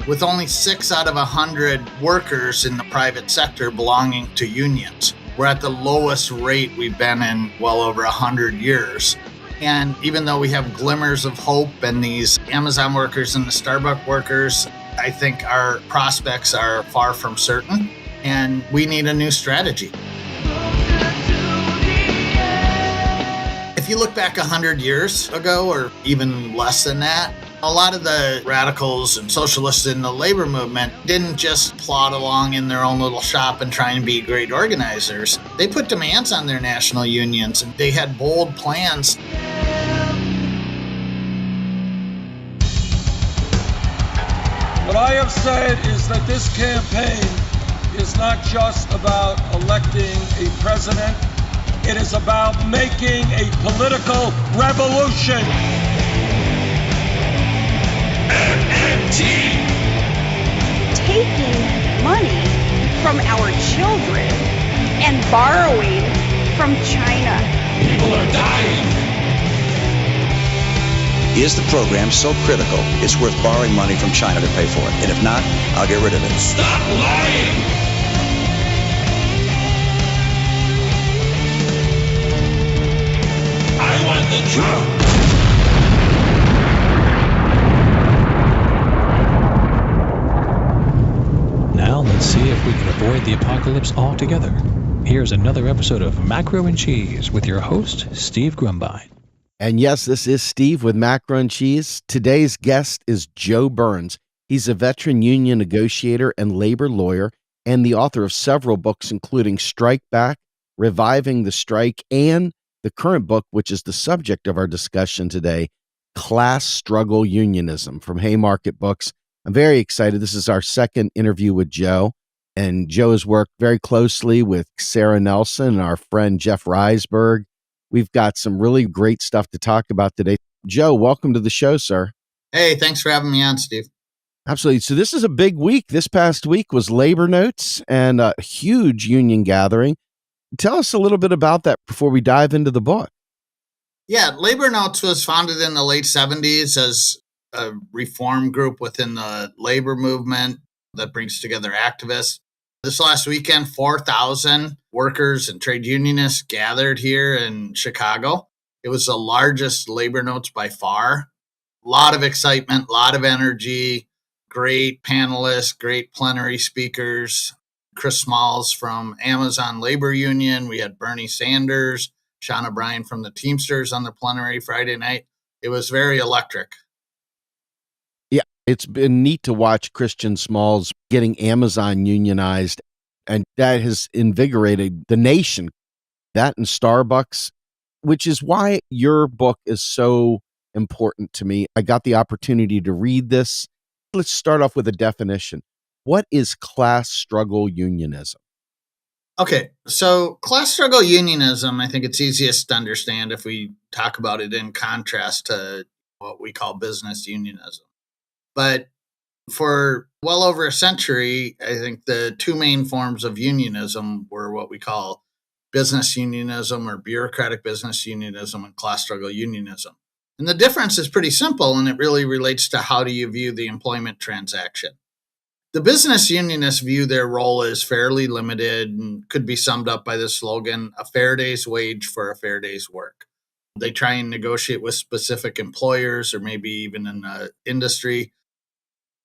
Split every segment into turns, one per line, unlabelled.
with only 6 out of 100 workers in the private sector belonging to unions. We're at the lowest rate we've been in well over 100 years. And even though we have glimmers of hope and these Amazon workers and the Starbucks workers, I think our prospects are far from certain, and we need a new strategy. If you look back 100 years ago, or even less than that, a lot of the radicals and socialists in the labor movement didn't just plod along in their own little shop and try and be great organizers. They put demands on their national unions, and they had bold plans.
What I have said is that this campaign is not just about electing a president. It is about making a political revolution.
MMT. Taking money from our children and borrowing from China.
People are dying.
Is the program so critical it's worth borrowing money from China to pay for it? And if not, I'll get rid of it.
Stop lying! I want the truth!
Now let's see if we can avoid the apocalypse altogether. Here's another episode of Macro and Cheese with your host, Steve Grumbine.
And yes, this is Steve with Macro and Cheese. Today's guest is Joe Burns. He's a veteran union negotiator and labor lawyer and the author of several books, including Strike Back, Reviving the Strike, and the current book, which is the subject of our discussion today, Class Struggle Unionism, from Haymarket Books. I'm very excited. This is our second interview with Joe, and Joe has worked very closely with Sarah Nelson and our friend Jeff Reisberg. We've got some really great stuff to talk about today. Joe, welcome to the show, sir.
Hey, thanks for having me on, Steve.
Absolutely. So this is a big week. This past week was Labor Notes and a huge union gathering. Tell us a little bit about that before we dive into the book.
Yeah, Labor Notes was founded in the late 70s as a reform group within the labor movement that brings together activists. This last weekend, 4,000 workers and trade unionists gathered here in Chicago. It was the largest Labor Notes by far. A lot of excitement, a lot of energy, great panelists, great plenary speakers. Chris Smalls from Amazon Labor Union. We had Bernie Sanders, Sean O'Brien from the Teamsters on the plenary Friday night. It was very electric.
Yeah, it's been neat to watch Christian Smalls getting Amazon unionized, and that has invigorated the nation. That and Starbucks, which is why your book is so important to me. I got the opportunity to read this. Let's start off with a definition. What is class struggle unionism?
Okay, so class struggle unionism, I think it's easiest to understand if we talk about it in contrast to what we call business unionism. But for well over a century, I think the two main forms of unionism were what we call business unionism or bureaucratic business unionism and class struggle unionism. And the difference is pretty simple, and it really relates to how do you view the employment transaction. The business unionists view their role as fairly limited and could be summed up by the slogan, a fair day's wage for a fair day's work. They try and negotiate with specific employers or maybe even in the industry,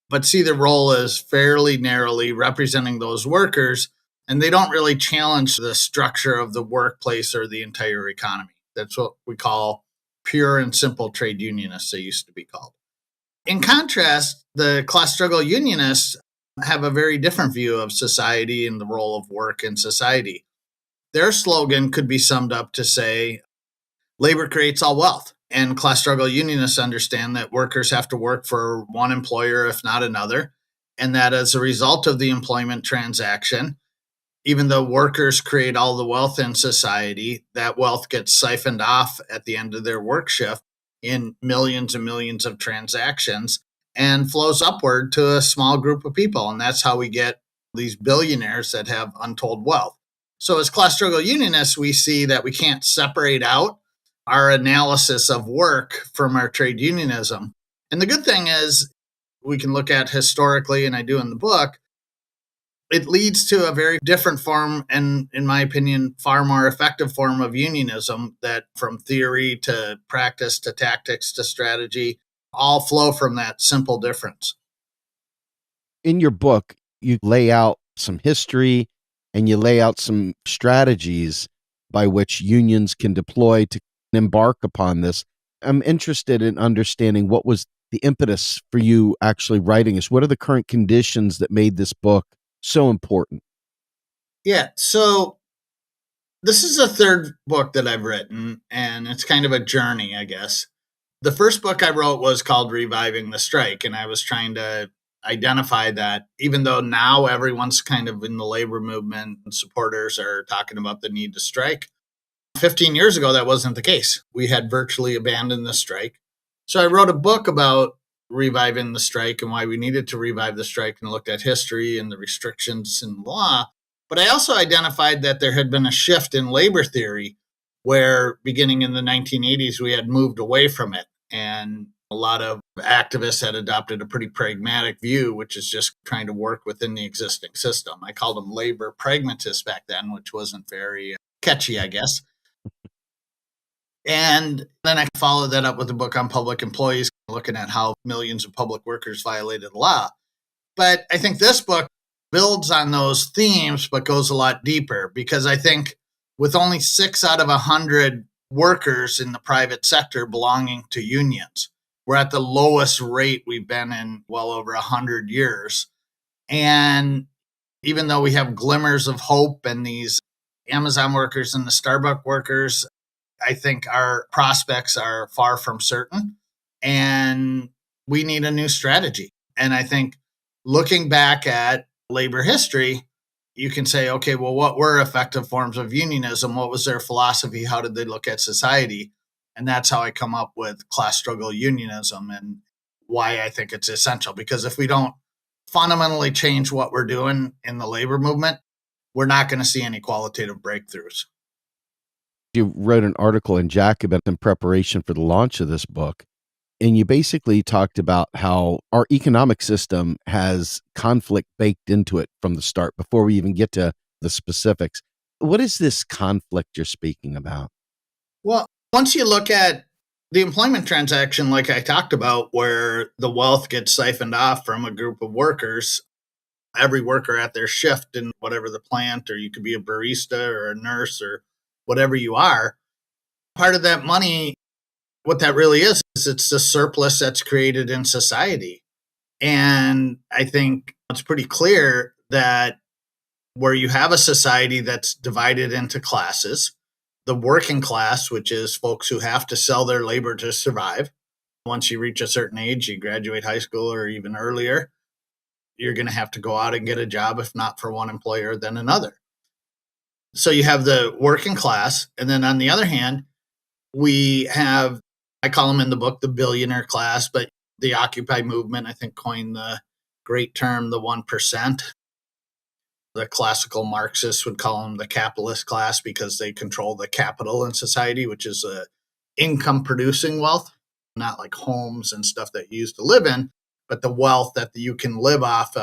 but see the role as fairly narrowly representing those workers, and they don't really challenge the structure of the workplace or the entire economy. That's what we call pure and simple trade unionists, they used to be called. In contrast, the class struggle unionists have a very different view of society and the role of work in society. Their slogan could be summed up to say, labor creates all wealth. And class struggle unionists understand that workers have to work for one employer, if not another, and that as a result of the employment transaction, even though workers create all the wealth in society, that wealth gets siphoned off at the end of their work shift in millions and millions of transactions and flows upward to a small group of people. And that's how we get these billionaires that have untold wealth. So as class struggle unionists, we see that we can't separate out our analysis of work from our trade unionism. And the good thing is we can look at historically, and I do in the book, it leads to a very different form and, in my opinion, far more effective form of unionism that from theory to practice to tactics to strategy all flow from that simple difference.
In your book, you lay out some history and you lay out some strategies by which unions can deploy to embark upon this. I'm interested in understanding what was the impetus for you actually writing this. What are the current conditions that made this book so important?
Yeah, so this is the third book that I've written, and it's kind of a journey, I guess. The first book I wrote was called Reviving the Strike, and I was trying to identify that even though now everyone's kind of in the labor movement and supporters are talking about the need to strike, 15 years ago, that wasn't the case. We had virtually abandoned the strike. So I wrote a book about reviving the strike and why we needed to revive the strike and looked at history and the restrictions in law. But I also identified that there had been a shift in labor theory where beginning in the 1980s, we had moved away from it. And a lot of activists had adopted a pretty pragmatic view, which is just trying to work within the existing system. I called them labor pragmatists back then, which wasn't very catchy, I guess. And then I followed that up with a book on public employees, looking at how millions of public workers violated the law. But I think this book builds on those themes, but goes a lot deeper, because I think with only 6 out of 100 workers in the private sector belonging to unions, we're at the lowest rate we've been in well over 100 years. And even though we have glimmers of hope and these Amazon workers and the Starbucks workers, I think our prospects are far from certain, and we need a new strategy. And I think looking back at labor history, you can say, okay, well, what were effective forms of unionism? What was their philosophy? How did they look at society? And that's how I come up with class struggle unionism and why I think it's essential. Because if we don't fundamentally change what we're doing in the labor movement, we're not going to see any qualitative breakthroughs.
You wrote an article in Jacobin in preparation for the launch of this book, and you basically talked about how our economic system has conflict baked into it from the start before we even get to the specifics. What is this conflict you're speaking about?
Well, once you look at the employment transaction, like I talked about, where the wealth gets siphoned off from a group of workers, every worker at their shift in whatever the plant, or you could be a barista or a nurse or whatever you are, part of that money, what that really is it's the surplus that's created in society. And I think it's pretty clear that where you have a society that's divided into classes, the working class, which is folks who have to sell their labor to survive. Once you reach a certain age, you graduate high school or even earlier, you're going to have to go out and get a job, if not for one employer, then another. So you have the working class. And then on the other hand, we have, I call them in the book, the billionaire class, but the Occupy movement, I think, coined the great term, the 1%. The classical Marxists would call them the capitalist class because they control the capital in society, which is income producing wealth, not like homes and stuff that you used to live in, but the wealth that you can live off.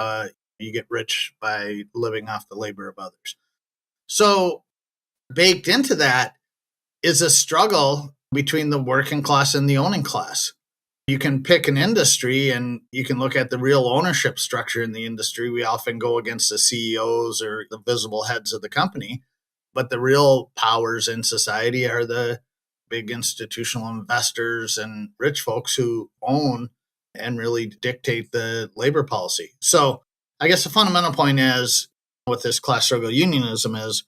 You get rich by living off the labor of others. So baked into that is a struggle between the working class and the owning class. You can pick an industry and you can look at the real ownership structure in the industry. We often go against the CEOs or the visible heads of the company, but the real powers in society are the big institutional investors and rich folks who own and really dictate the labor policy. So I guess the fundamental point is with this class struggle unionism is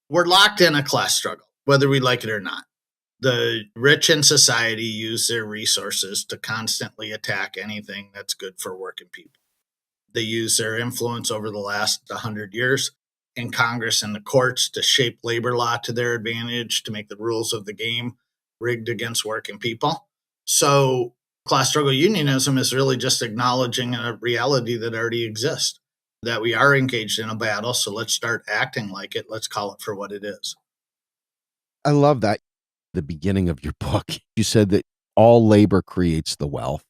we're locked in a class struggle, whether we like it or not. The rich in society use their resources to constantly attack anything that's good for working people. They use their influence over the last 100 years in Congress and the courts to shape labor law to their advantage, to make the rules of the game rigged against working people. So class struggle unionism is really just acknowledging a reality that already exists, that we are engaged in a battle. So let's start acting like it. Let's call it for what it is.
I love that. The beginning of your book, you said that all labor creates the wealth.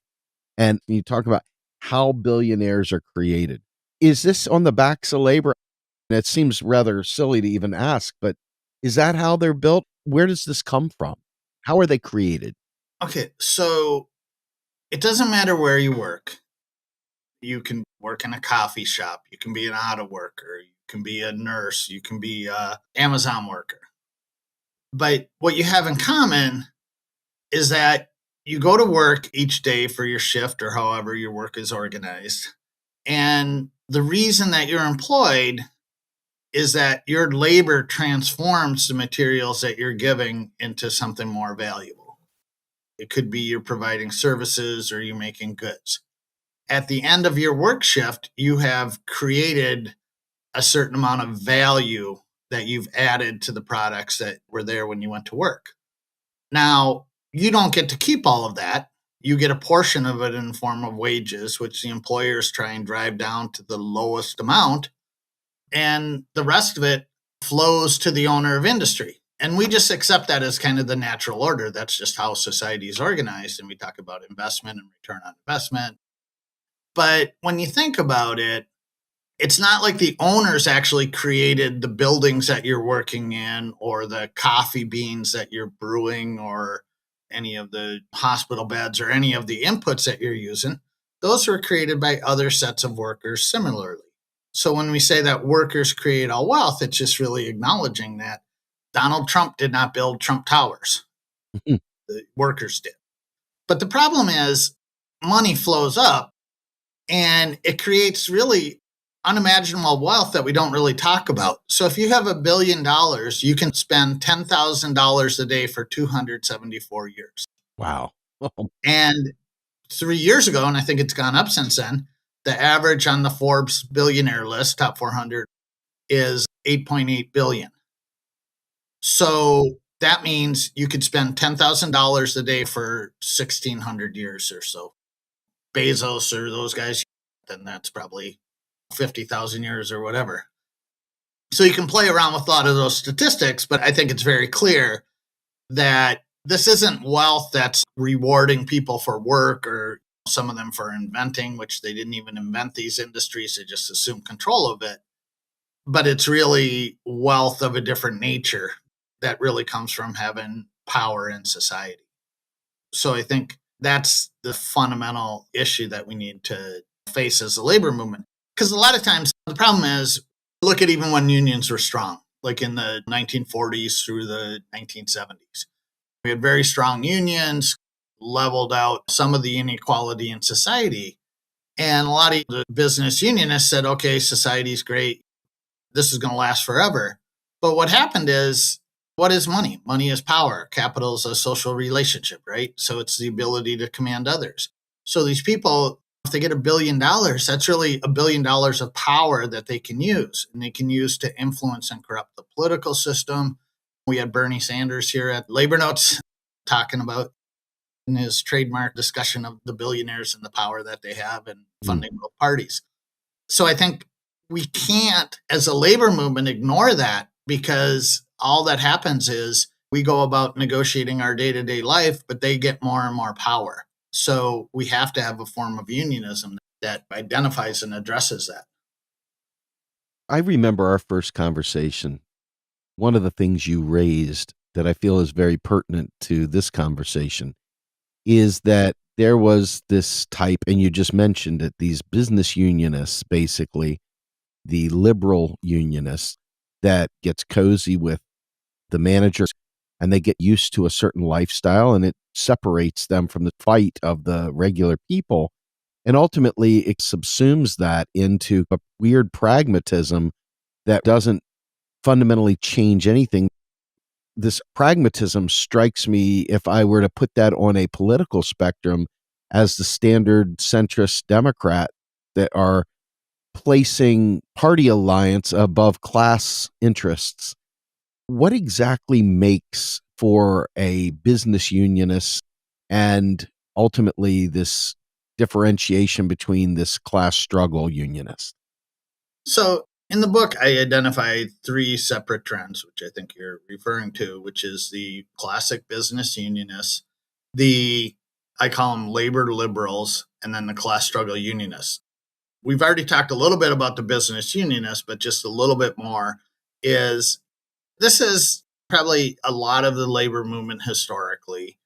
And you talk about how billionaires are created. Is this on the backs of labor? And it seems rather silly to even ask, but is that how they're built? Where does this come from? How are they created?
Okay, so it doesn't matter where you work. You can work in a coffee shop. You can be an auto worker. You can be a nurse. You can be an Amazon worker. But what you have in common is that you go to work each day for your shift or however your work is organized. And the reason that you're employed is that your labor transforms the materials that you're giving into something more valuable. It could be you're providing services or you're making goods. At the end of your work shift, you have created a certain amount of value that you've added to the products that were there when you went to work. Now, you don't get to keep all of that. You get a portion of it in the form of wages, which the employers try and drive down to the lowest amount. And the rest of it flows to the owner of industry. And we just accept that as kind of the natural order. That's just how society is organized. And we talk about investment and return on investment. But when you think about it, it's not like the owners actually created the buildings that you're working in or the coffee beans that you're brewing or any of the hospital beds or any of the inputs that you're using. Those were created by other sets of workers similarly. So when we say that workers create all wealth, it's just really acknowledging that Donald Trump did not build Trump Towers. The workers did. But the problem is money flows up and it creates really unimaginable wealth that we don't really talk about. So if you have $1 billion, you can spend $10,000 a day for 274 years.
Wow.
And 3 years ago, and I think it's gone up since then, the average on the Forbes billionaire list, top 400, is 8.8 billion. So that means you could spend $10,000 a day for 1,600 years or so. Bezos or those guys, then that's probably 50,000 years or whatever. So you can play around with a lot of those statistics, but I think it's very clear that this isn't wealth that's rewarding people for work or some of them for inventing, which they didn't even invent these industries, they just assumed control of it. But it's really wealth of a different nature that really comes from having power in society. So I think that's the fundamental issue that we need to face as a labor movement. Because a lot of times the problem is, look at even when unions were strong, like in the 1940s through the 1970s. We had very strong unions, leveled out some of the inequality in society. And a lot of the business unionists said, okay, society's great. This is going to last forever. But what happened is, what is money? Money is power. Capital is a social relationship, right? So it's the ability to command others. So these people, if they get $1 billion, that's really $1 billion of power that they can use. And they can use to influence and corrupt the political system. We had Bernie Sanders here at Labor Notes talking about in his trademark discussion of the billionaires and the power that they have in funding both parties. So I think we can't, as a labor movement, ignore that, because all that happens is we go about negotiating our day-to-day life, but they get more and more power. So we have to have a form of unionism that identifies and addresses that.
I remember our first conversation. One of the things you raised that I feel is very pertinent to this conversation is that there was this type, and you just mentioned it, these business unionists, basically, the liberal unionists that gets cozy with the managers and they get used to a certain lifestyle and it separates them from the fight of the regular people. And ultimately it subsumes that into a weird pragmatism that doesn't fundamentally change anything. This pragmatism strikes me, if I were to put that on a political spectrum, as the standard centrist Democrat that are placing party alliance above class interests. What exactly makes for a business unionist and ultimately this differentiation between this class struggle unionist?
So in the book, I identify 3 separate trends, which I think you're referring to, which is the classic business unionists, the I call them labor liberals, and then the class struggle unionists. We've already talked a little bit about the business unionists, but just a little bit more is this is probably a lot of the labor movement historically.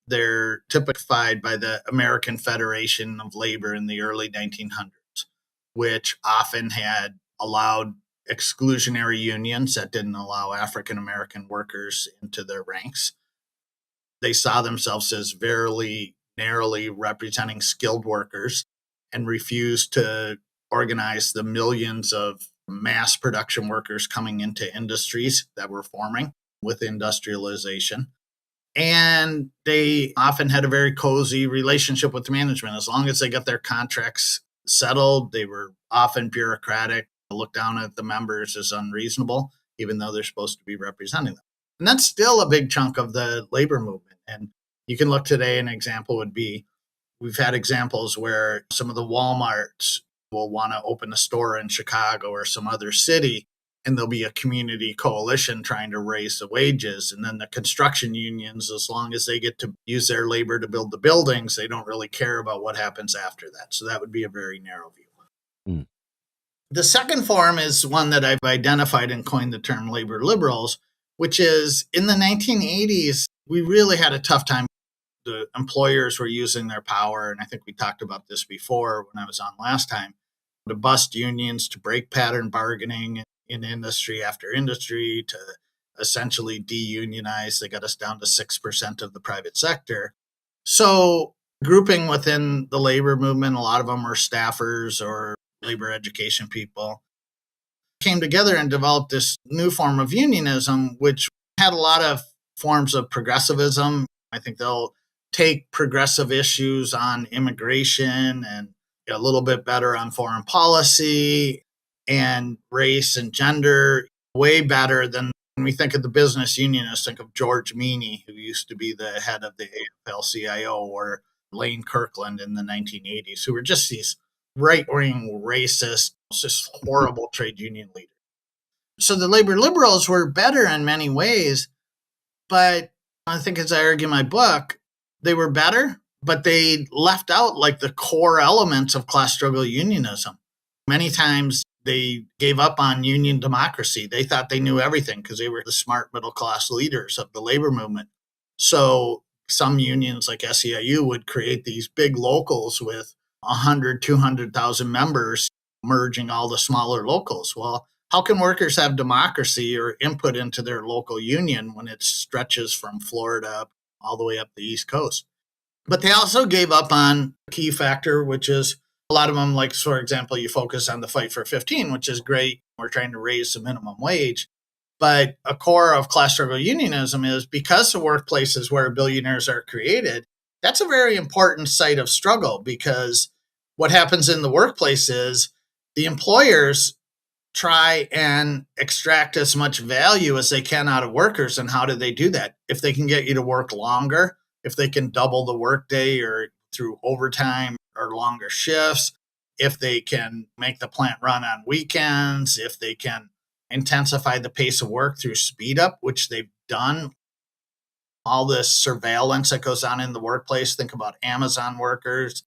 They're typified by the American Federation of Labor in the early 1900s, which often had allowed exclusionary unions that didn't allow African American workers into their ranks. They saw themselves as very narrowly representing skilled workers and refused to organize the millions of mass production workers coming into industries that were forming with industrialization. And they often had a very cozy relationship with management. As long as they got their contracts settled, they were often bureaucratic, looked down at the members as unreasonable, even though they're supposed to be representing them. And that's still a big chunk of the labor movement. And you can look today, an example would be, we've had examples where some of the Walmarts will want to open a store in Chicago or some other city, and there'll be a community coalition trying to raise the wages. And then the construction unions, as long as they get to use their labor to build the buildings, they don't really care about what happens after that. So that would be a very narrow view. Mm. The second form is one that I've identified and coined the term labor liberals, which is in the 1980s, we really had a tough time. The employers were using their power, and I think we talked about this before when I was on last time, to bust unions, to break pattern bargaining in industry after industry, to essentially de-unionize. They got us down to 6% of the private sector. So grouping within the labor movement, a lot of them were staffers or labor education people, came together and developed this new form of unionism, which had a lot of forms of progressivism. I think they'll take progressive issues on immigration and a little bit better on foreign policy and race and gender, way better than when we think of the business unionists. Think of George Meany, who used to be the head of the AFL-CIO, or Lane Kirkland in the 1980s, who were just these right-wing racist, just horrible trade union leaders. So the labor liberals were better in many ways, but I think, as I argue in my book, they were better, but they left out like the core elements of class struggle unionism. Many times they gave up on union democracy. They thought they knew everything because they were the smart middle class leaders of the labor movement. So some unions like SEIU would create these big locals with 100, 200,000 members, merging all the smaller locals. Well, how can workers have democracy or input into their local union when it stretches from Florida all the way up the East Coast? But they also gave up on a key factor, which is a lot of them, like, for example, you focus on the Fight for 15, which is great. We're trying to raise the minimum wage. But a core of class struggle unionism is, because the workplaces where billionaires are created, that's a very important site of struggle, because what happens in the workplace is the employers try and extract as much value as they can out of workers. And how do they do that? If they can get you to work longer, if they can double the workday or through overtime or longer shifts, if they can make the plant run on weekends, if they can intensify the pace of work through speed up, which they've done. All this surveillance that goes on in the workplace. Think about Amazon workers,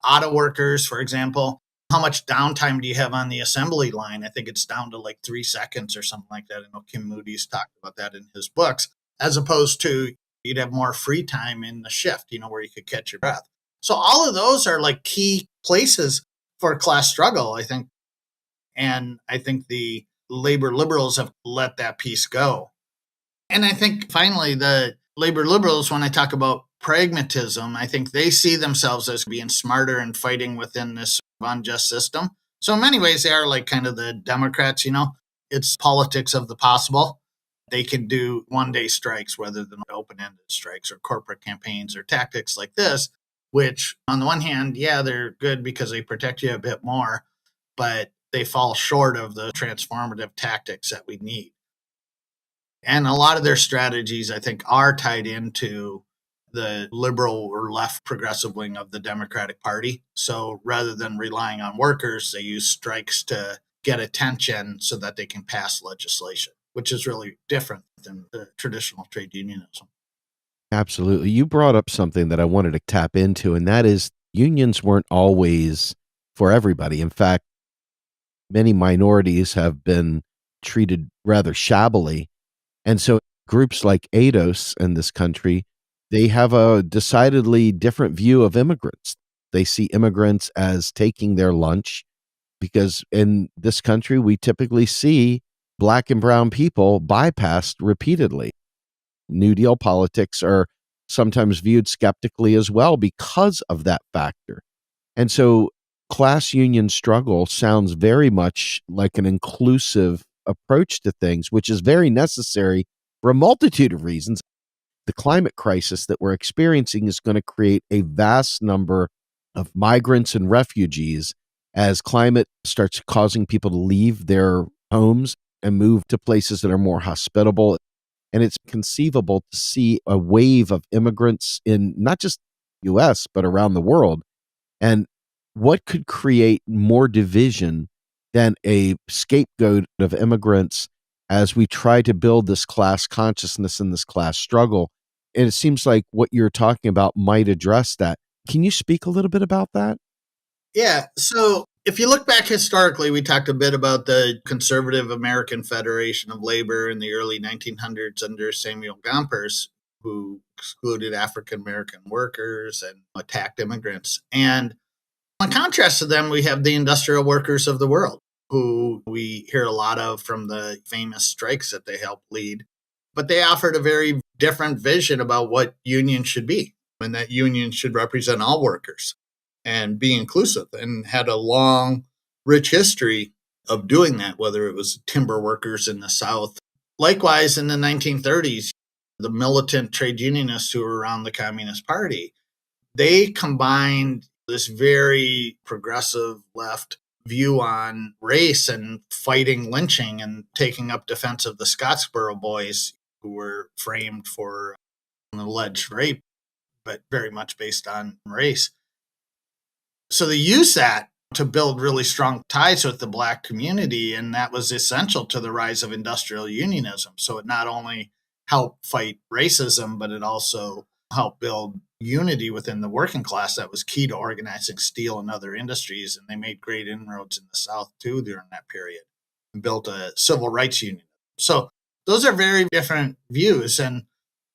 auto workers, for example. How much downtime do you have on the assembly line? I think it's down to like 3 seconds or something like that. I know Kim Moody's talked about that in his books, as opposed to you'd have more free time in the shift, where you could catch your breath. So all of those are like key places for class struggle, I think. And I think the labor liberals have let that piece go. And I think finally, the labor liberals, when I talk about pragmatism, I think they see themselves as being smarter and fighting within this unjust system. So in many ways, they are like kind of the Democrats, it's politics of the possible. They can do one-day strikes rather than open-ended strikes or corporate campaigns or tactics like this, which on the one hand, yeah, they're good because they protect you a bit more, but they fall short of the transformative tactics that we need. And a lot of their strategies, I think, are tied into the liberal or left progressive wing of the Democratic Party. So rather than relying on workers, they use strikes to get attention so that they can pass legislation, which is really different than the traditional trade unionism.
Absolutely. You brought up something that I wanted to tap into, and that is unions weren't always for everybody. In fact, many minorities have been treated rather shabbily. And so groups like ADOS in this country, they have a decidedly different view of immigrants. They see immigrants as taking their lunch because in this country, we typically see black and brown people bypassed repeatedly. New Deal politics are sometimes viewed skeptically as well because of that factor. And so class union struggle sounds very much like an inclusive approach to things, which is very necessary for a multitude of reasons. The climate crisis that we're experiencing is going to create a vast number of migrants and refugees as climate starts causing people to leave their homes and move to places that are more hospitable. And it's conceivable to see a wave of immigrants in not just the US, but around the world. And what could create more division than a scapegoat of immigrants as we try to build this class consciousness and this class struggle? And it seems like what you're talking about might address that. Can you speak a little bit about that?
Yeah. So if you look back historically, we talked a bit about the conservative American Federation of Labor in the early 1900s under Samuel Gompers, who excluded African American workers and attacked immigrants. And in contrast to them, we have the industrial workers of the world, who we hear a lot of from the famous strikes that they helped lead. But they offered a very different vision about what unions should be, and that unions should represent all workers and be inclusive, and had a long, rich history of doing that, whether it was timber workers in the South. Likewise, in the 1930s, the militant trade unionists who were around the Communist Party, they combined this very progressive left view on race and fighting lynching and taking up defense of the Scottsboro boys who were framed for an alleged rape, but very much based on race. So they used that to build really strong ties with the Black community, and that was essential to the rise of industrial unionism. So it not only helped fight racism, but it also helped build unity within the working class that was key to organizing steel and other industries. And they made great inroads in the South too during that period and built a civil rights union. So those are very different views. And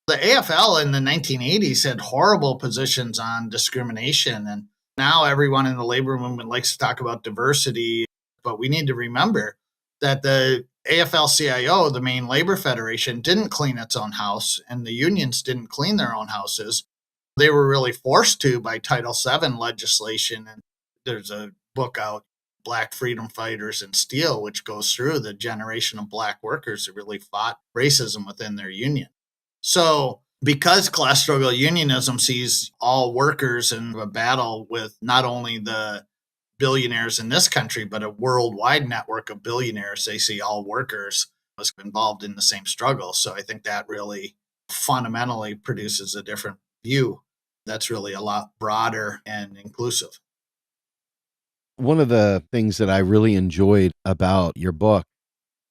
the AFL in the 1980s had horrible positions on discrimination. And now everyone in the labor movement likes to talk about diversity, but we need to remember that the AFL-CIO, the main labor federation, didn't clean its own house, and the unions didn't clean their own houses. They were really forced to by Title VII legislation. And there's a book out, Black Freedom Fighters in Steel, which goes through the generation of Black workers that really fought racism within their union. So because class struggle unionism sees all workers in a battle with not only the billionaires in this country, but a worldwide network of billionaires, they see all workers as involved in the same struggle. So I think that really fundamentally produces a different view that's really a lot broader and inclusive.
One of the things that I really enjoyed about your book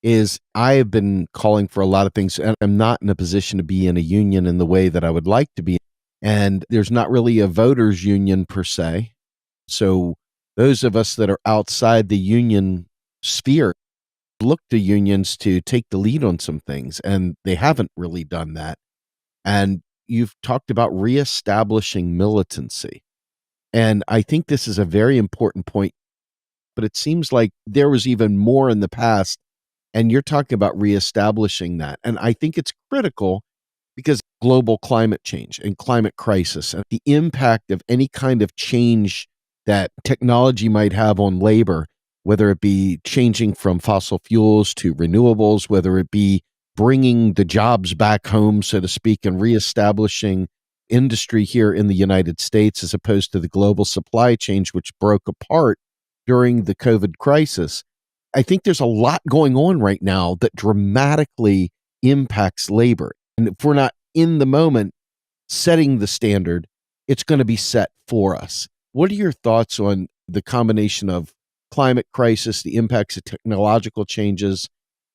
is I have been calling for a lot of things, and I'm not in a position to be in a union in the way that I would like to be. And there's not really a voters union per se. So those of us that are outside the union sphere look to unions to take the lead on some things, and they haven't really done that. And you've talked about reestablishing militancy. And I think this is a very important point, but it seems like there was even more in the past. And you're talking about reestablishing that. And I think it's critical because global climate change and climate crisis and the impact of any kind of change that technology might have on labor, whether it be changing from fossil fuels to renewables, whether it be bringing the jobs back home, so to speak, and reestablishing industry here in the United States as opposed to the global supply chain, which broke apart during the COVID crisis. I think there's a lot going on right now that dramatically impacts labor. And if we're not in the moment setting the standard, it's going to be set for us. What are your thoughts on the combination of climate crisis, the impacts of technological changes,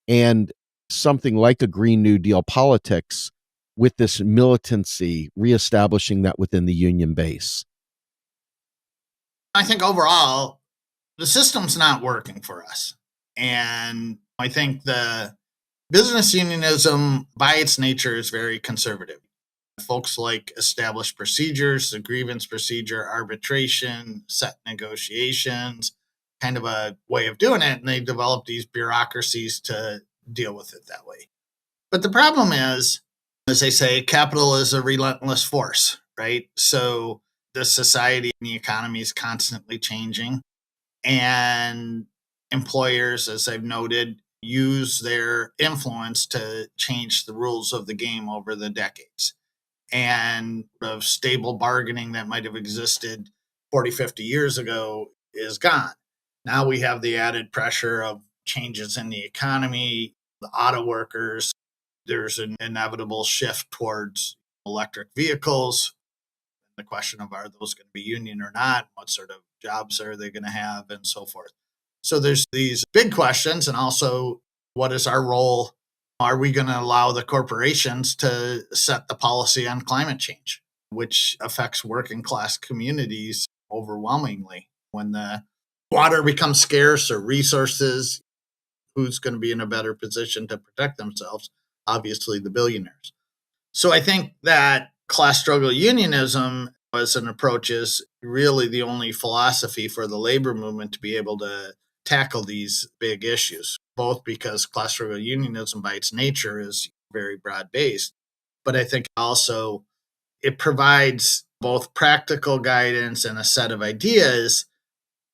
and something like a Green New Deal politics with this militancy, reestablishing that within the union base?
I think overall, the system's not working for us. And I think the business unionism, by its nature, is very conservative. Folks like established procedures, the grievance procedure, arbitration, set negotiations, kind of a way of doing it. And they develop these bureaucracies to deal with it that way. But the problem is, as they say, capital is a relentless force, right? So the society and the economy is constantly changing. And employers, as I've noted, use their influence to change the rules of the game over the decades. And the stable bargaining that might have existed 40, 50 years ago is gone. Now we have the added pressure of changes in the economy, the auto workers. There's an inevitable shift towards electric vehicles. The question of, are those going to be union or not? What sort of jobs are they going to have, and so forth. So there's these big questions, and also, what is our role? Are we going to allow the corporations to set the policy on climate change, which affects working class communities overwhelmingly? When the water becomes scarce or resources, who's going to be in a better position to protect themselves? Obviously, the billionaires. So I think that class struggle unionism as an approach is really the only philosophy for the labor movement to be able to tackle these big issues, both because class struggle unionism by its nature is very broad-based, but I think also it provides both practical guidance and a set of ideas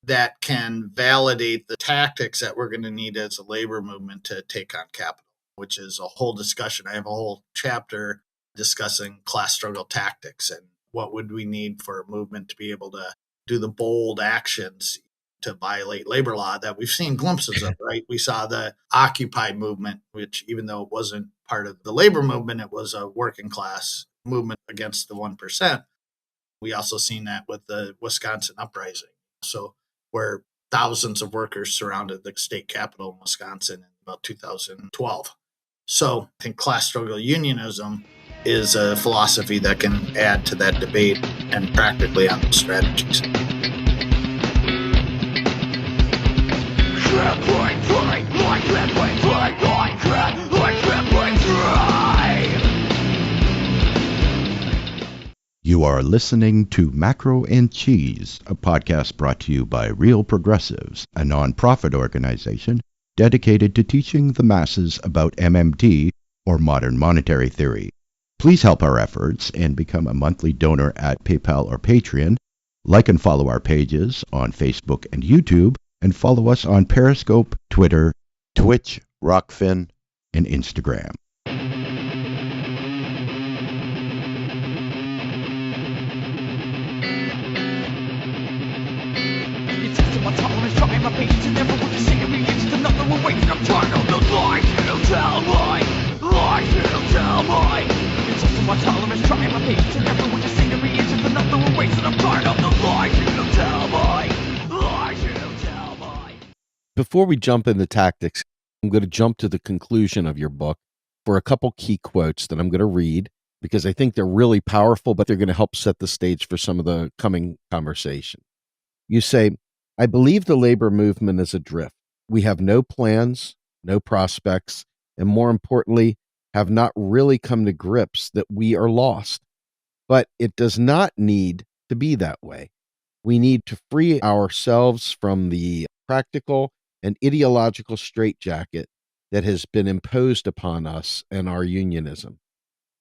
that can validate the tactics that we're going to need as a labor movement to take on capital, which is a whole discussion. I have a whole chapter discussing class struggle tactics and what would we need for a movement to be able to do the bold actions to violate labor law that we've seen glimpses of, right? We saw the Occupy movement, which even though it wasn't part of the labor movement, it was a working class movement against the 1%. We also seen that with the Wisconsin uprising. So where thousands of workers surrounded the state capitol in Wisconsin in about 2012. So I think class struggle unionism is a philosophy that can add to that debate and practically on those strategies.
You are listening to Macro and Cheese, a podcast brought to you by Real Progressives, a nonprofit organization dedicated to teaching the masses about MMT, or modern monetary theory. Please help our efforts and become a monthly donor at PayPal or Patreon. Like and follow our pages on Facebook and YouTube, and follow us on Periscope, Twitter, Twitch, Rockfin, and Instagram.
Before we jump into tactics, I'm going to jump to the conclusion of your book for a couple key quotes that I'm going to read because I think they're really powerful, but they're going to help set the stage for some of the coming conversation. You say, "I believe the labor movement is adrift. We have no plans, no prospects, and more importantly, have not really come to grips that we are lost. But it does not need to be that way. We need to free ourselves from the practical and ideological straitjacket that has been imposed upon us and our unionism.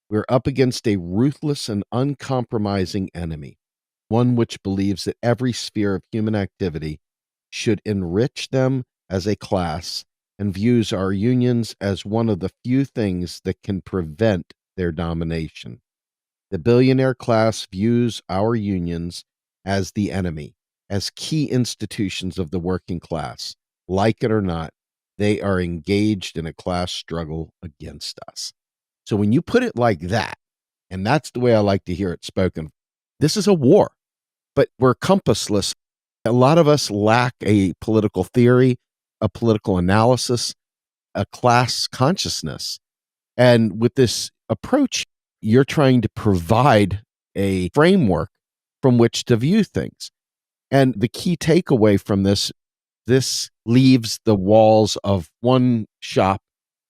We're up against a ruthless and uncompromising enemy, one which believes that every sphere of human activity should enrich them as a class and views our unions as one of the few things that can prevent their domination. The billionaire class views our unions as the enemy, as key institutions of the working class. Like it or not, they are engaged in a class struggle against us." So when you put it like that, and that's the way I like to hear it spoken, this is a war, but we're compassless. A lot of us lack a political theory, a political analysis, a class consciousness. And with this approach, you're trying to provide a framework from which to view things. And the key takeaway from this leaves the walls of one shop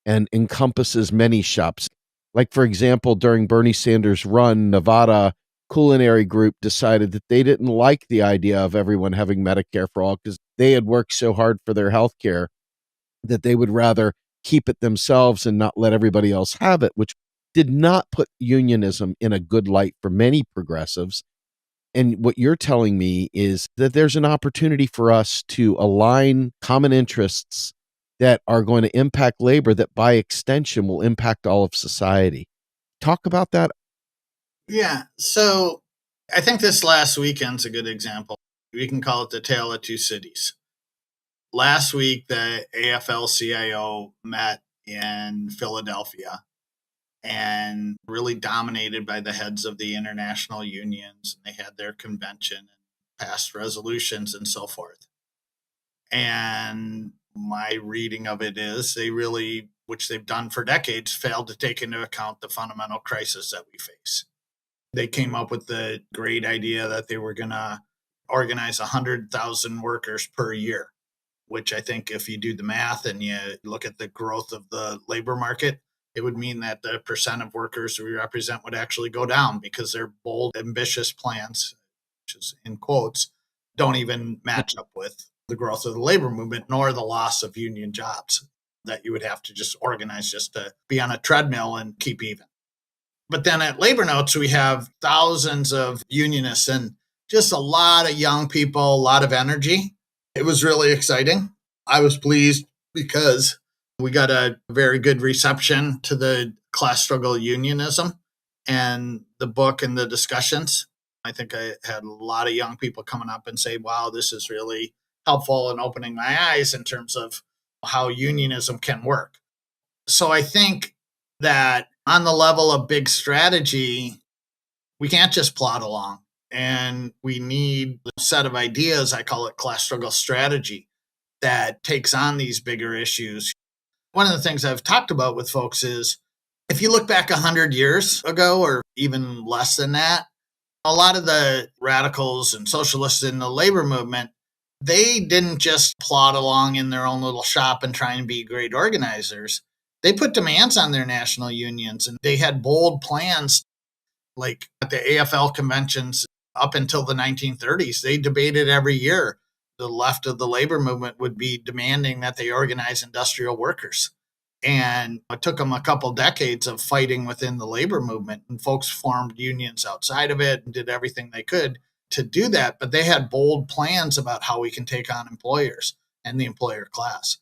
and encompasses many shops. Like, for example, during Bernie Sanders' run, Nevada Culinary Group decided that they didn't like the idea of everyone having Medicare for all because they had worked so hard for their health care that they would rather keep it themselves and not let everybody else have it, which did not put unionism in a good light for many progressives. And what you're telling me is that there's an opportunity for us to align common interests that are going to impact labor that by extension will impact all of society. Talk about that.
Yeah. So I think this last weekend's a good example. We can call it the Tale of Two Cities. Last week, the AFL-CIO met in Philadelphia and really dominated by the heads of the international unions. They had their convention and passed resolutions and so forth. And my reading of it is they really, which they've done for decades, failed to take into account the fundamental crisis that we face. They came up with the great idea that they were going to organize 100,000 workers per year, which I think if you do the math and you look at the growth of the labor market, it would mean that the percent of workers we represent would actually go down because their bold, ambitious plans, which is in quotes, don't even match up with the growth of the labor movement, nor the loss of union jobs that you would have to just organize just to be on a treadmill and keep even. But then at Labor Notes, we have thousands of unionists and just a lot of young people, a lot of energy. It was really exciting. I was pleased because we got a very good reception to the Class Struggle Unionism and the book and the discussions. I think I had a lot of young people coming up and say, wow, this is really helpful in opening my eyes in terms of how unionism can work. So I think that on the level of big strategy, we can't just plod along. And we need a set of ideas, I call it class struggle strategy, that takes on these bigger issues. One of the things I've talked about with folks is if you look back 100 years ago or even less than that, a lot of the radicals and socialists in the labor movement, they didn't just plod along in their own little shop and try and be great organizers. They put demands on their national unions and they had bold plans. Like at the AFL conventions up until the 1930s, they debated every year. The left of the labor movement would be demanding that they organize industrial workers. And it took them a couple decades of fighting within the labor movement, and folks formed unions outside of it and did everything they could to do that. But they had bold plans about how we can take on employers and the employer class.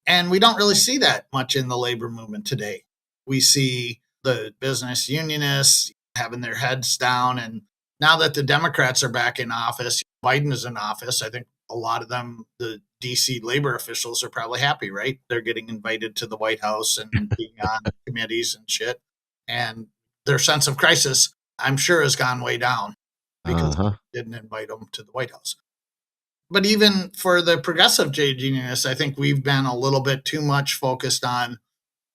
And we don't really see that much in the labor movement today. We see the business unionists having their heads down. And now that the Democrats are back in office, Biden is in office, I think a lot of them, the DC labor officials are probably happy, right? They're getting invited to the White House and being on committees and shit. And their sense of crisis, I'm sure, has gone way down because they didn't invite them to the White House. But even for the progressive trade unionists, I think we've been a little bit too much focused on,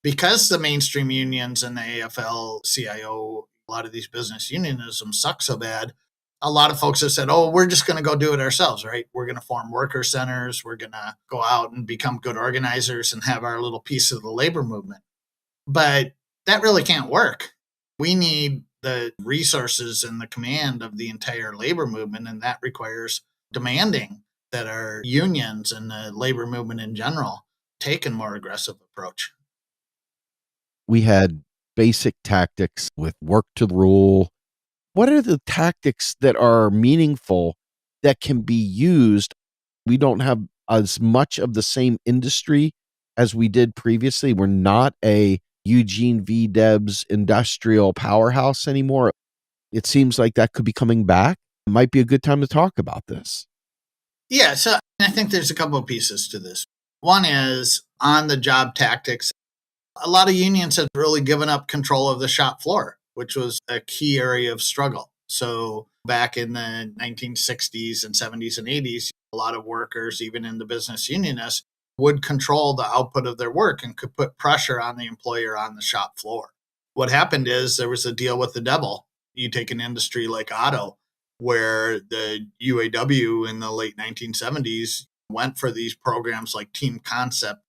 because the mainstream unions and the AFL-CIO, a lot of these business unionism suck so bad, a lot of folks have said, oh, we're just going to go do it ourselves, right? We're going to form worker centers. We're going to go out and become good organizers and have our little piece of the labor movement. But that really can't work. We need the resources and the command of the entire labor movement, and that requires demanding that our unions and the labor movement in general take a more aggressive approach.
We had basic tactics with work to rule. What are the tactics that are meaningful that can be used? We don't have as much of the same industry as we did previously. We're not a Eugene V. Debs industrial powerhouse anymore. It seems like that could be coming back. It might be a good time to talk about this.
Yeah, so I think there's a couple of pieces to this. One is on the job tactics. A lot of unions have really given up control of the shop floor, which was a key area of struggle. So back in the 1960s and 70s and 80s, a lot of workers, even in the business unionists, would control the output of their work and could put pressure on the employer on the shop floor. what happened is there was a deal with the devil. You take an industry like auto, where the UAW in the late 1970s went for these programs like Team Concept,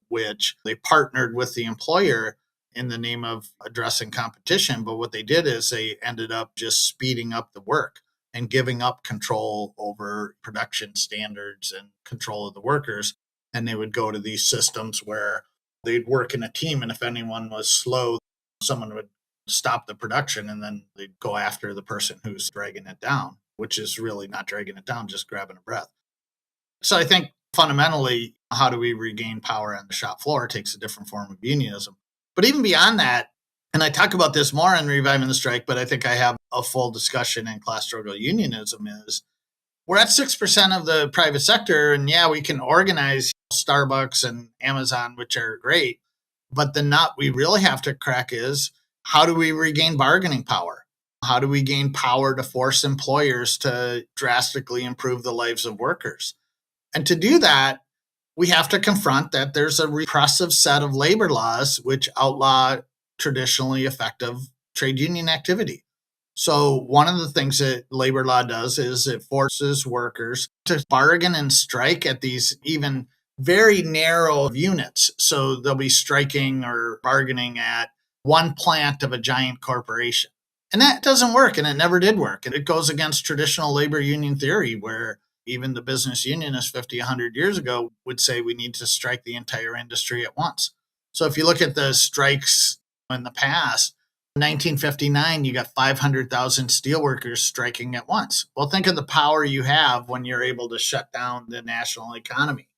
which they partnered with the employer in the name of addressing competition. But what they did is they ended up just speeding up the work and giving up control over production standards and control of the workers. And they would go to these systems where they'd work in a team. And if anyone was slow, someone would stop the production and then they'd go after the person who's dragging it down, which is really not dragging it down, just grabbing a breath. So I think fundamentally, how do we regain power on the shop floor takes a different form of unionism. But even beyond that, and I talk about this more in Reviving the Strike, but I think I have a full discussion in Class Struggle Unionism, is we're at 6% of the private sector. And yeah, we can organize Starbucks and Amazon, which are great. But the nut we really have to crack is, how do we regain bargaining power? How do we gain power to force employers to drastically improve the lives of workers? And to do that, we have to confront that there's a repressive set of labor laws which outlaw traditionally effective trade union activity. So one of the things that labor law does is it forces workers to bargain and strike at these even very narrow units. So they'll be striking or bargaining at one plant of a giant corporation. And that doesn't work, and it never did work. And it goes against traditional labor union theory, where even the business unionists 50, 100 years ago would say we need to strike the entire industry at once. So if you look at the strikes in the past, 1959, you got 500,000 steelworkers striking at once. Well, think of the power you have when you're able to shut down the national economy.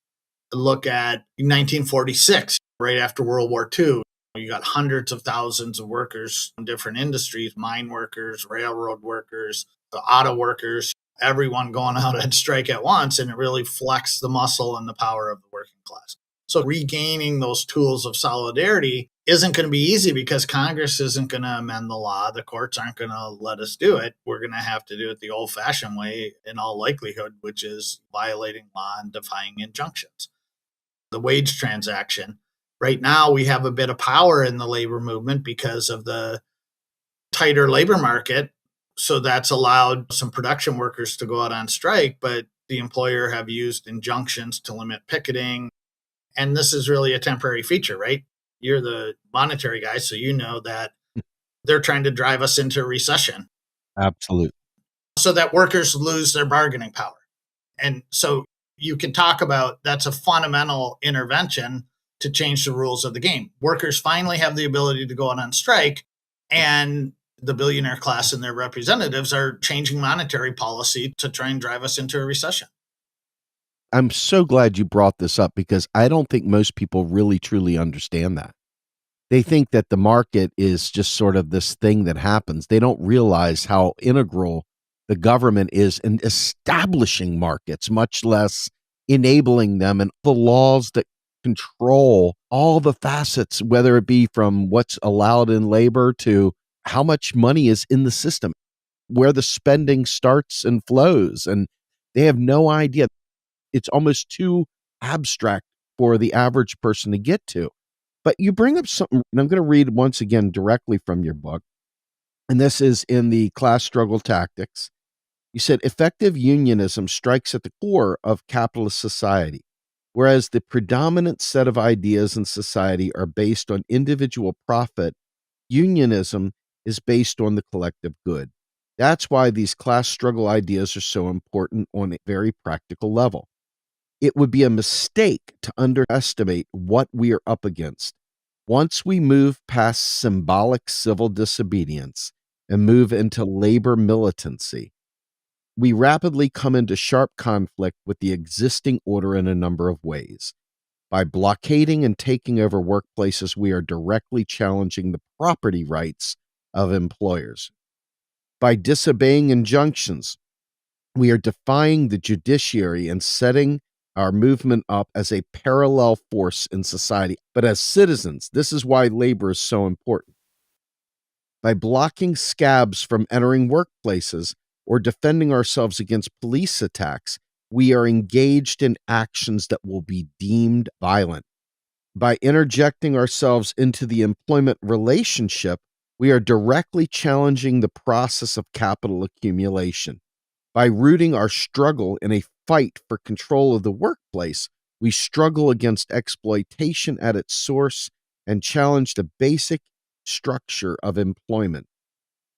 Look at 1946, right after World War II. You got hundreds of thousands of workers in different industries, mine workers, railroad workers, the auto workers, everyone going out and strike at once, and it really flexed the muscle and the power of the working class. So regaining those tools of solidarity isn't going to be easy because Congress isn't going to amend the law. The courts aren't going to let us do it. We're going to have to do it the old-fashioned way in all likelihood, which is violating law and defying injunctions. The wage transaction. Right now, we have a bit of power in the labor movement because of the tighter labor market. So that's allowed some production workers to go out on strike, but the employer have used injunctions to limit picketing. And this is really a temporary feature, right? You're the monetary guy, so you know that they're trying to drive us into a recession.
Absolutely.
So that workers lose their bargaining power. And so you can talk about that's a fundamental intervention to change the rules of the game. Workers finally have the ability to go out on strike, and the billionaire class and their representatives are changing monetary policy to try and drive us into a recession.
I'm so glad you brought this up because I don't think most people really truly understand that. They think that the market is just sort of this thing that happens. They don't realize how integral the government is in establishing markets, much less enabling them, and the laws that control all the facets, whether it be from what's allowed in labor to how much money is in the system, where the spending starts and flows. And they have no idea. It's almost too abstract for the average person to get to. But you bring up something, and I'm going to read once again directly from your book. And this is in the Class Struggle Tactics. You said, effective unionism strikes at the core of capitalist society, whereas the predominant set of ideas in society are based on individual profit. Unionism is based on the collective good. That's why these class struggle ideas are so important on a very practical level. It would be a mistake to underestimate what we are up against. Once we move past symbolic civil disobedience and move into labor militancy, we rapidly come into sharp conflict with the existing order in a number of ways. By blockading and taking over workplaces, we are directly challenging the property rights of employers. By disobeying injunctions, we are defying the judiciary and setting our movement up as a parallel force in society. But as citizens, this is why labor is so important. By blocking scabs from entering workplaces or defending ourselves against police attacks, we are engaged in actions that will be deemed violent. By interjecting ourselves into the employment relationship, We are directly challenging the process of capital accumulation. By rooting our struggle in a fight for control of the workplace, we struggle against exploitation at its source and challenge the basic structure of employment.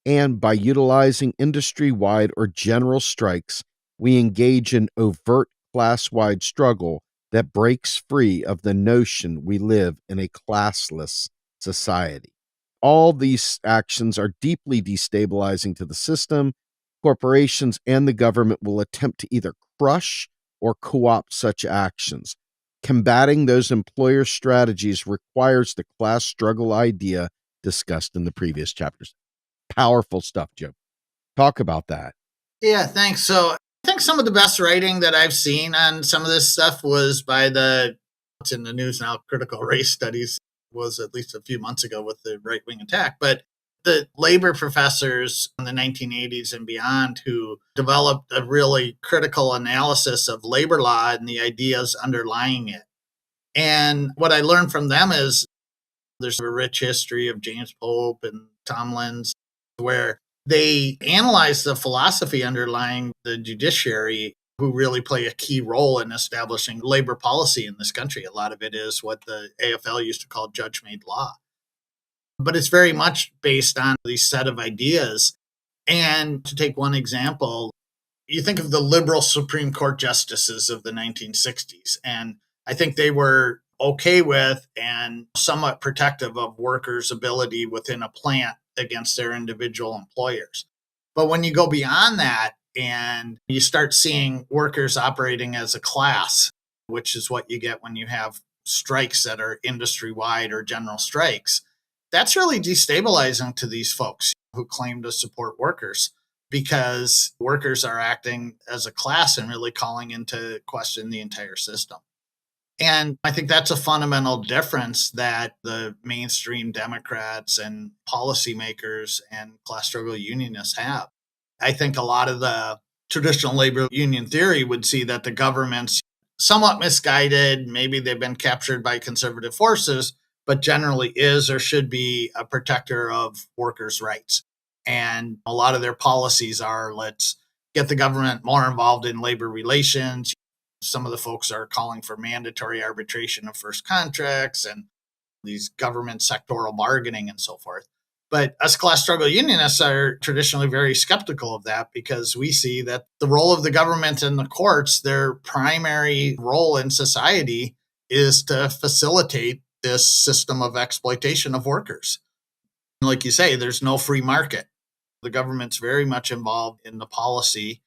And by utilizing industry-wide or general strikes, we engage in overt class-wide struggle that breaks free of the notion we live in a classless society. All these actions are deeply destabilizing to the system. Corporations and the government will attempt to either crush or co-opt such actions. Combating those employer strategies requires the class struggle idea discussed in the previous chapters. Powerful stuff, Joe. Talk about that.
Yeah, thanks. So I think some of the best writing that I've seen on some of this stuff was by what's in the news now, critical race studies, was at least a few months ago with the right-wing attack. But the labor professors in the 1980s and beyond who developed a really critical analysis of labor law and the ideas underlying it. And what I learned from them is there's a rich history of James Pope and Tomlins where they analyze the philosophy underlying the judiciary, who really play a key role in establishing labor policy in this country. A lot of it is what the AFL used to call judge-made law. But it's very much based on these set of ideas. And to take one example, you think of the liberal Supreme Court justices of the 1960s, and I think they were okay with and somewhat protective of workers' ability within a plant against their individual employers. But when you go beyond that and you start seeing workers operating as a class, which is what you get when you have strikes that are industry-wide or general strikes, that's really destabilizing to these folks who claim to support workers, because workers are acting as a class and really calling into question the entire system. And I think that's a fundamental difference that the mainstream Democrats and policymakers and class struggle unionists have. I think a lot of the traditional labor union theory would see that the government's somewhat misguided, maybe they've been captured by conservative forces, but generally is or should be a protector of workers' rights. And a lot of their policies are, let's get the government more involved in labor relations. Some of the folks are calling for mandatory arbitration of first contracts and these government sectoral bargaining and so forth. But us class struggle unionists are traditionally very skeptical of that, because we see that the role of the government and the courts, their primary role in society is to facilitate this system of exploitation of workers. Like you say, there's no free market. The government's very much involved in the policy,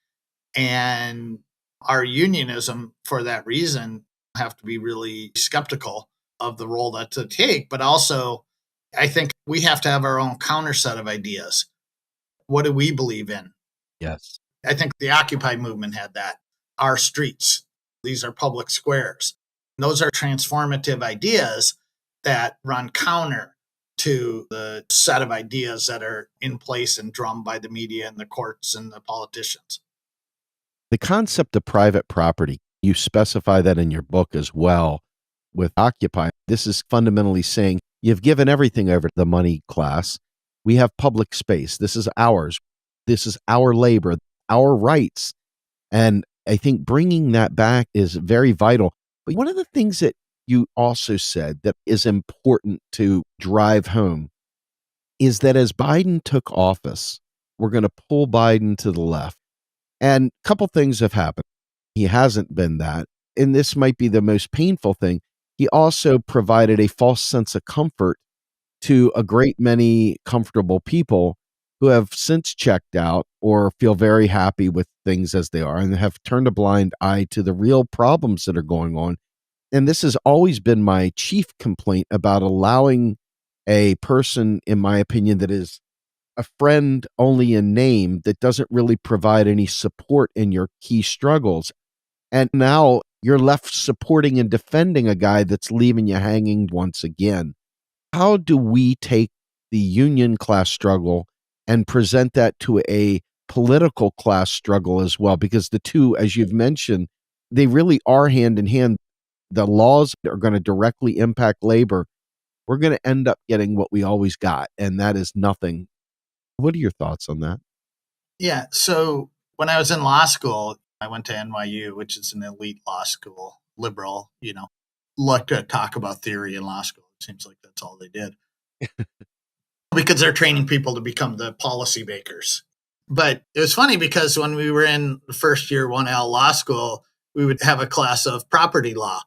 and our unionism, for that reason, have to be really skeptical of the role that to take. But also, I think we have to have our own counter set of ideas. What do we believe in?
Yes.
I think the Occupy movement had that. Our streets, these are public squares. Those are transformative ideas that run counter to the set of ideas that are in place and drummed by the media and the courts and the politicians.
The concept of private property, you specify that in your book as well with Occupy. This is fundamentally saying you've given everything over to the money class. We have public space. This is ours. This is our labor, our rights. And I think bringing that back is very vital. But one of the things that you also said that is important to drive home is that as Biden took office, we're going to pull Biden to the left. And a couple things have happened. He hasn't been that. And this might be the most painful thing. He also provided a false sense of comfort to a great many comfortable people who have since checked out or feel very happy with things as they are and have turned a blind eye to the real problems that are going on. And this has always been my chief complaint about allowing a person, in my opinion, that is a friend only in name, that doesn't really provide any support in your key struggles. And now you're left supporting and defending a guy that's leaving you hanging once again. How do we take the union class struggle and present that to a political class struggle as well? Because the two, as you've mentioned, they really are hand in hand. The laws are going to directly impact labor. we're going to end up getting what we always got, and that is nothing. What are your thoughts on that?
Yeah. So when I was in law school, I went to NYU, which is an elite law school, liberal, like to talk about theory in law school. It seems like that's all they did because they're training people to become the policy makers. But it was funny because when we were in the first year 1L law school, we would have a class of property law.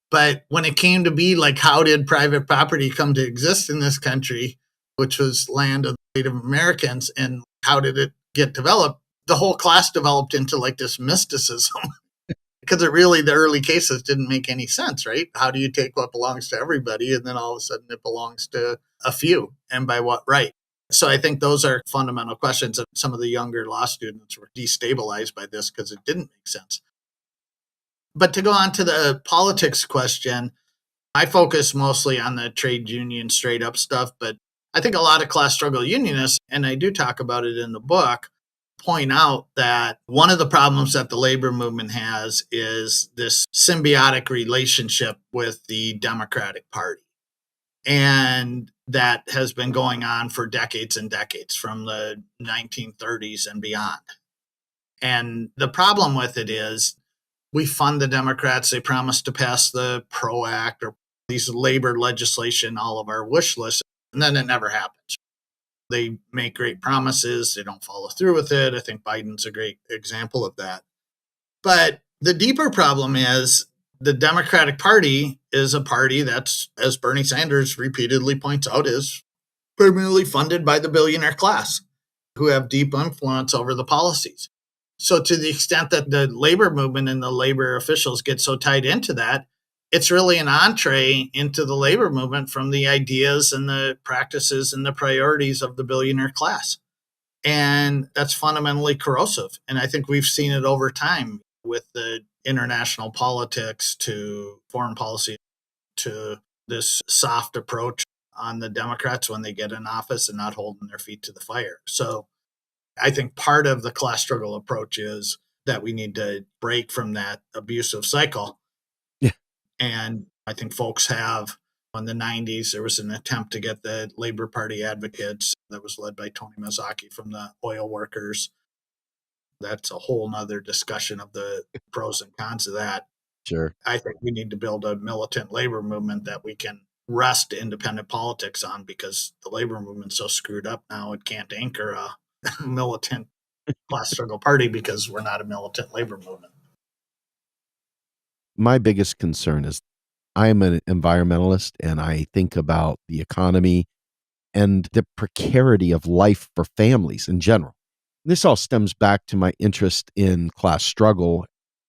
But when it came to be like, how did private property come to exist in this country, which was land of Native Americans, and how did it get developed? The whole class developed into like this mysticism because it really, the early cases didn't make any sense, right? How do you take what belongs to everybody and then all of a sudden it belongs to a few, and by what right? So I think those are fundamental questions that some of the younger law students were destabilized by this because it didn't make sense. But to go on to the politics question, I focus mostly on the trade union straight up stuff, but I think a lot of class struggle unionists, and I do talk about it in the book, point out that one of the problems that the labor movement has is this symbiotic relationship with the Democratic Party. And that has been going on for decades and decades, from the 1930s and beyond. And the problem with it is we fund the Democrats. They promise to pass the PRO Act or these labor legislation, all of our wish lists, and then it never happens. They make great promises. They don't follow through with it. I think Biden's a great example of that. But the deeper problem is the Democratic Party is a party that's, as Bernie Sanders repeatedly points out, is primarily funded by the billionaire class who have deep influence over the policies. So to the extent that the labor movement and the labor officials get so tied into that, it's really an entree into the labor movement from the ideas and the practices and the priorities of the billionaire class. And that's fundamentally corrosive. And I think we've seen it over time with the international politics to foreign policy to this soft approach on the Democrats when they get in office and not holding their feet to the fire. So I think part of the class struggle approach is that we need to break from that abusive cycle.
Yeah.
And I think folks have, in the 90s, there was an attempt to get the Labor Party advocates that was led by Tony Mazzocchi from the oil workers. That's a whole nother discussion of the pros and cons of that.
Sure.
I think we need to build a militant labor movement that we can rest independent politics on, because the labor movement's so screwed up now it can't anchor a militant class struggle party because we're not a militant labor movement.
My biggest concern is I am an environmentalist, and I think about the economy and the precarity of life for families in general. This all stems back to my interest in class struggle,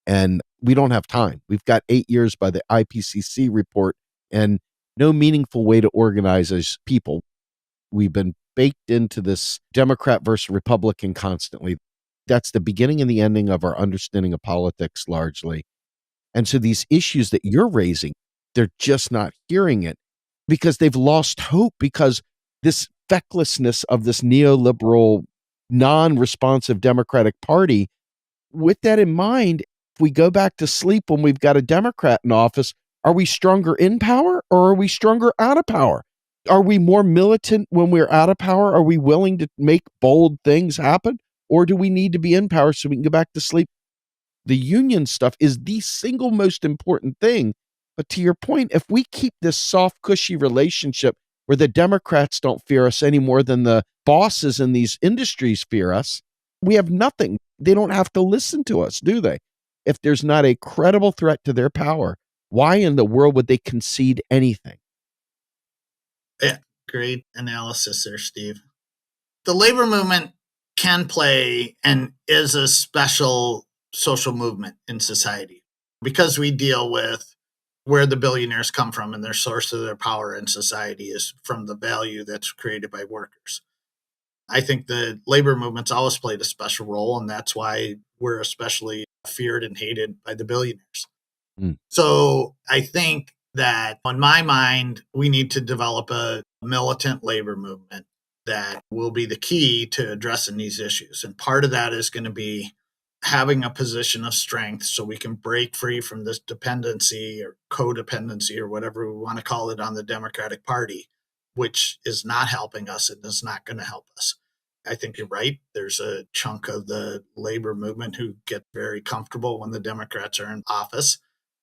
and we don't have time. We've got 8 years by the IPCC report and no meaningful way to organize as people. We've been baked into this Democrat versus Republican constantly. That's the beginning and the ending of our understanding of politics largely. And so these issues that you're raising, they're just not hearing it because they've lost hope, because this fecklessness of this neoliberal, non-responsive Democratic Party. With that in mind, if we go back to sleep when we've got a Democrat in office, are we stronger in power or are we stronger out of power? Are we more militant when we're out of power? Are we willing to make bold things happen? Or do we need to be in power so we can go back to sleep? The union stuff is the single most important thing. But to your point, if we keep this soft, cushy relationship where the Democrats don't fear us any more than the bosses in these industries fear us, we have nothing. They don't have to listen to us, do they? If there's not a credible threat to their power, why in the world would they concede anything?
Yeah, great analysis there, Steve. The labor movement can play and is a special social movement in society because we deal with where the billionaires come from, and their source of their power in society is from the value that's created by workers. I think the labor movement's always played a special role, and that's why we're especially feared and hated by the billionaires. So I think that, in my mind, we need to develop a militant labor movement that will be the key to addressing these issues. And part of that is going to be having a position of strength so we can break free from this dependency or codependency or whatever we want to call it on the Democratic Party, which is not helping us and is not going to help us. I think you're right. There's a chunk of the labor movement who get very comfortable when the Democrats are in office.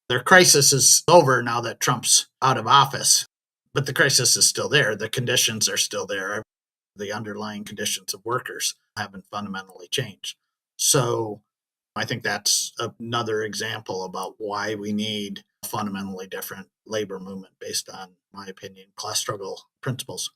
Their crisis is over now that Trump's out of office, but the crisis is still there. The conditions are still there. The underlying conditions of workers haven't fundamentally changed. So I think that's another example about why we need a fundamentally different labor movement based on, in my opinion, class struggle principles.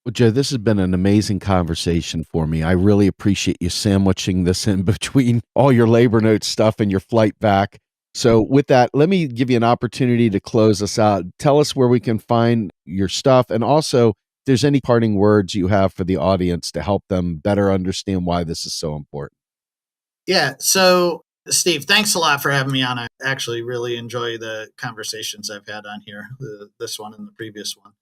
Well, Joe, this has been an amazing conversation for me. I really appreciate you sandwiching this in between all your labor notes stuff and your flight back. So with that, let me give you an opportunity to close us out. Tell us where we can find your stuff, and also if there's any parting words you have for the audience to help them better understand why this is so important.
Yeah. So, Steve, thanks a lot for having me on. I actually really enjoy the conversations I've had on here, this one and the previous one.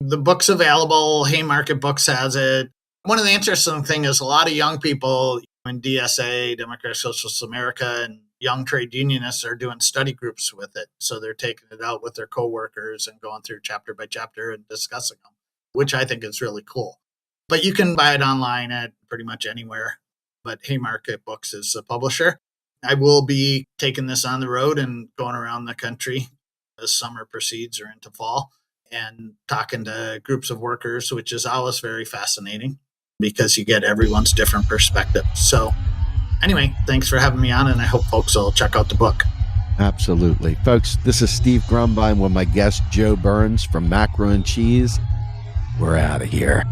The book's available. Haymarket Books has it. One of the interesting things is a lot of young people in DSA, Democratic Socialist America, and young trade unionists are doing study groups with it. So they're taking it out with their coworkers and going through chapter by chapter and discussing them, which I think is really cool. But you can buy it online at pretty much anywhere. But Haymarket Books is the publisher. I will be taking this on the road and going around the country as summer proceeds or into fall and talking to groups of workers, which is always very fascinating because you get everyone's different perspective. So anyway, thanks for having me on, and I hope folks will check out the book.
Absolutely. Folks, this is Steve Grumbine with my guest Joe Burns from Macro and Cheese. We're out of here.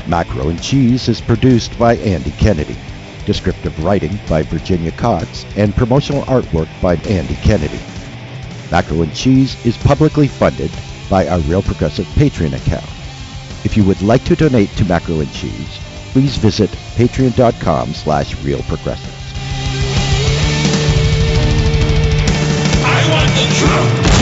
Macro and Cheese is produced by Andy Kennedy. Descriptive writing by Virginia Cox and promotional artwork by Andy Kennedy. Macro and Cheese is publicly funded by our Real Progressive Patreon account. If you would like to donate to Macro and Cheese, please visit patreon.com/realprogressives.
I want the truth.